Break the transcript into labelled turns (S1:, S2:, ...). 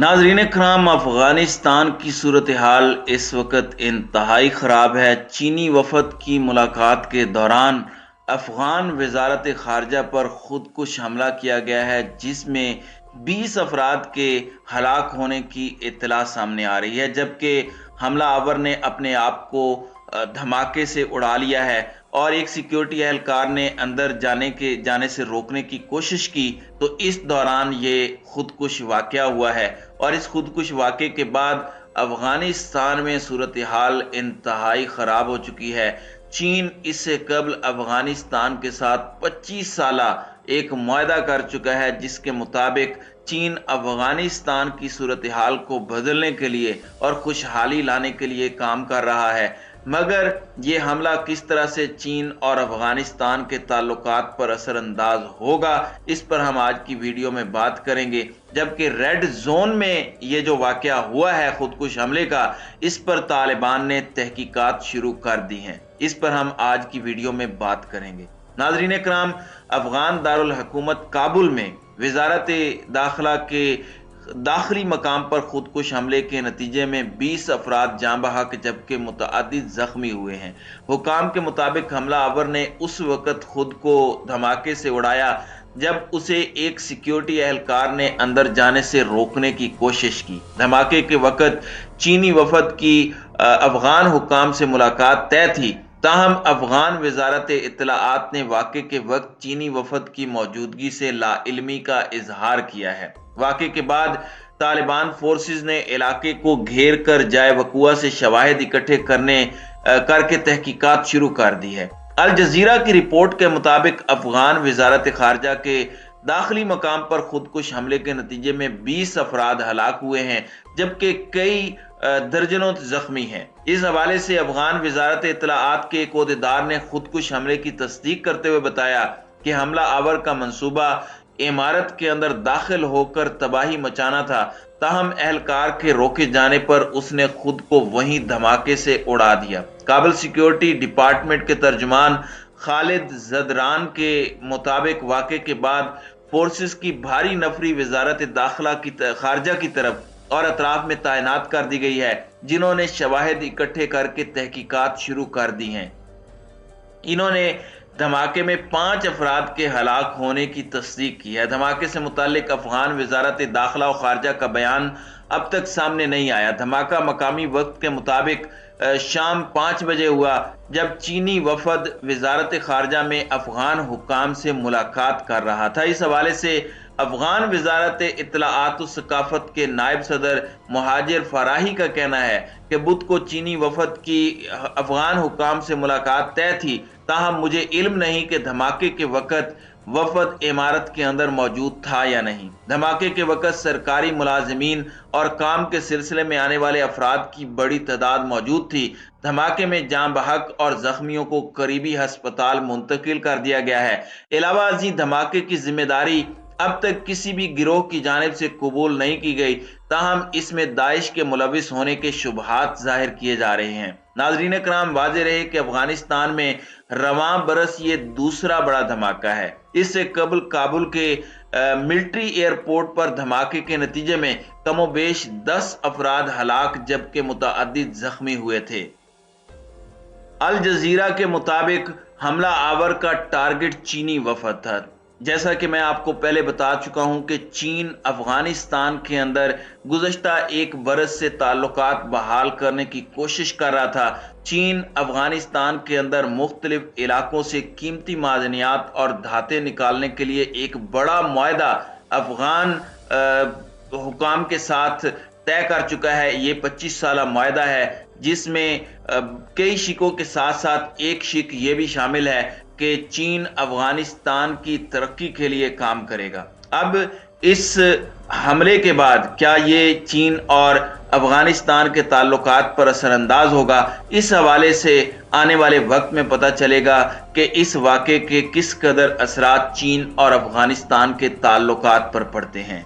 S1: नाजरीन कराम, अफगानिस्तान की सूरत हाल इस वक्त इंतहाई ख़राब है। चीनी वफद की मुलाकात के दौरान अफगान वजारत खारजा पर खुदकुश हमला किया गया है, जिसमें 20 अफराद के हलाक होने की इत्तला सामने आ रही है, जबकि हमला आवर ने अपने आप को धमाके से उड़ा लिया है और एक सिक्योरिटी एहलकार ने अंदर जाने से रोकने की कोशिश की। तो इस दौरान ये खुदकुश वाकया हुआ है और इस खुदकुश वाकये के बाद अफगानिस्तान में सूरत हाल इंतहाई ख़राब हो चुकी है। चीन इससे कबल अफगानिस्तान के साथ 25 साला एक मुआहदा कर चुका है, जिसके मुताबिक चीन अफगानिस्तान की सूरत हाल को बदलने के लिए और खुशहाली लाने के लिए काम कर रहा है। मगर ये हमला किस तरह से चीन और अफगानिस्तान के ताल्लुकात पर असरअंदाज होगा, इस पर हम आज की वीडियो में बात करेंगे। जबकि रेड जोन में ये जो वाकया हुआ है खुदकुश हमले का, इस पर तालिबान ने तहकीकात शुरू कर दी हैं। इस पर हम आज की वीडियो में बात करेंगे। नाजरीन कराम, अफगान दारुल हुकूमत काबुल में वजारत दाखिला के दाखिली मकाम पर खुदकुश हमले के नतीजे में 20 अफराद जाँ बहक जबकि मुतअद्दिद जख्मी हुए हैं। हुकाम के मुताबिक हमला आवर ने उस वक्त खुद को धमाके से उड़ाया जब उसे एक सिक्योरिटी एहलकार ने अंदर जाने से रोकने की कोशिश की। धमाके के वक्त चीनी वफद की अफगान हुकाम से मुलाकात तय थी, ताहम अफगान वजारत इत्तलाआत ने वाक़े के वक्त चीनी वफद की मौजूदगी से लाइल्मी का इजहार किया है। वाक़े के बाद तालिबान फोर्सेस ने इलाके को घेर कर जाए वकुआ से शवाहिद इकट्ठे करके तहकीकात शुरू कर दी है। अल जजीरा की रिपोर्ट के मुताबिक अफगान वजारत खारजा के दाखिली मकाम पर खुदकुश हमले के नतीजे में 20 अफराद हलाक हुए हैं, जबकि कई दर्जनों जख्मी हैं। इस हवाले से अफगान वजारत इत्तलाआत के एक ओहदेदार ने खुदकुश हमले की तस्दीक करते हुए बताया कि हमला आवर का मंसूबा इमारत के अंदर दाखिल होकर तबाही मचाना था, ताहम एहलकार के रोके जाने पर उसने खुद को वहीं धमाके से उड़ा दिया। काबुल सिक्योरिटी डिपार्टमेंट के तर्जुमान खालिद जदरान के मुताबिक वाक़े के बाद फोर्सेस की भारी नफरी वजारत दाखिला की खारजा की तरफ और अतराफ में तैनात कर दी गई है, जिन्होंने शवाहिद इकट्ठे करके तहकीकात शुरू कर दी हैं। इन्होंने धमाके में 5 अफराद के हलाक होने की तस्दीक की है। धमाके से मुतालिक अफगान वजारत दाखिला और खारजा का बयान अब तक सामने नहीं आया। धमाका मकामी वक्त के मुताबिक शाम 5 बजे हुआ, जब चीनी वफद वजारत खारजा में अफगान हुकाम से मुलाकात कर रहा था। इस हवाले से अफगान वजारत इत्तलाआत व सकाफत के नायब सदर मुहाजिर फराही का कहना है कि बुध को चीनी वफद की अफगान हुकाम से मुलाकात तय थी, ताहम मुझे इल्म नहीं कि धमाके के वक्त वफद इमारत के अंदर मौजूद था या नहीं। धमाके के वक्त सरकारी मुलाजिमीन और काम के सिलसिले में आने वाले अफराद की बड़ी तादाद मौजूद थी। धमाके में जाँ बहक और जख्मियों को करीबी हस्पताल मुंतकिल कर दिया गया है। इलावा अजी धमाके की जिम्मेदारी अब तक किसी भी गिरोह की जानिब से कबूल नहीं की गई, ताहम इसमें दाइश के मुलविस होने के शुबहात जाहिर किए जा रहे हैं। नाजरीन कराम, वाज़ेह रहे कि अफगानिस्तान में रवां बरस ये दूसरा बड़ा धमाका है। इससे कबल काबुल के मिलिट्री एयरपोर्ट पर धमाके के नतीजे में कमोबेश 10 अफराद हलाक जबकि मुतअद्दिद जख्मी हुए थे। अल जजीरा के मुताबिक हमला आवर का टारगेट चीनी वफद था। जैसा कि मैं आपको पहले बता चुका हूं कि चीन अफगानिस्तान के अंदर गुज़श्ता एक बरस से ताल्लुकात बहाल करने की कोशिश कर रहा था। चीन अफगानिस्तान के अंदर मुख्तलिफ इलाकों से कीमती मादनियात और धाते निकालने के लिए एक बड़ा मुआहदा अफगान हुकाम के साथ तय कर चुका है। ये 25 साला मुआहदा है, जिसमें कई शिकों के साथ साथ एक शिक ये भी शामिल है कि चीन अफगानिस्तान की तरक्की के लिए काम करेगा। अब इस हमले के बाद क्या ये चीन और अफगानिस्तान के ताल्लुकात पर असरअंदाज होगा, इस हवाले से आने वाले वक्त में पता चलेगा कि इस वाक़े के किस कदर असरात चीन और अफगानिस्तान के ताल्लुकात पर पड़ते हैं।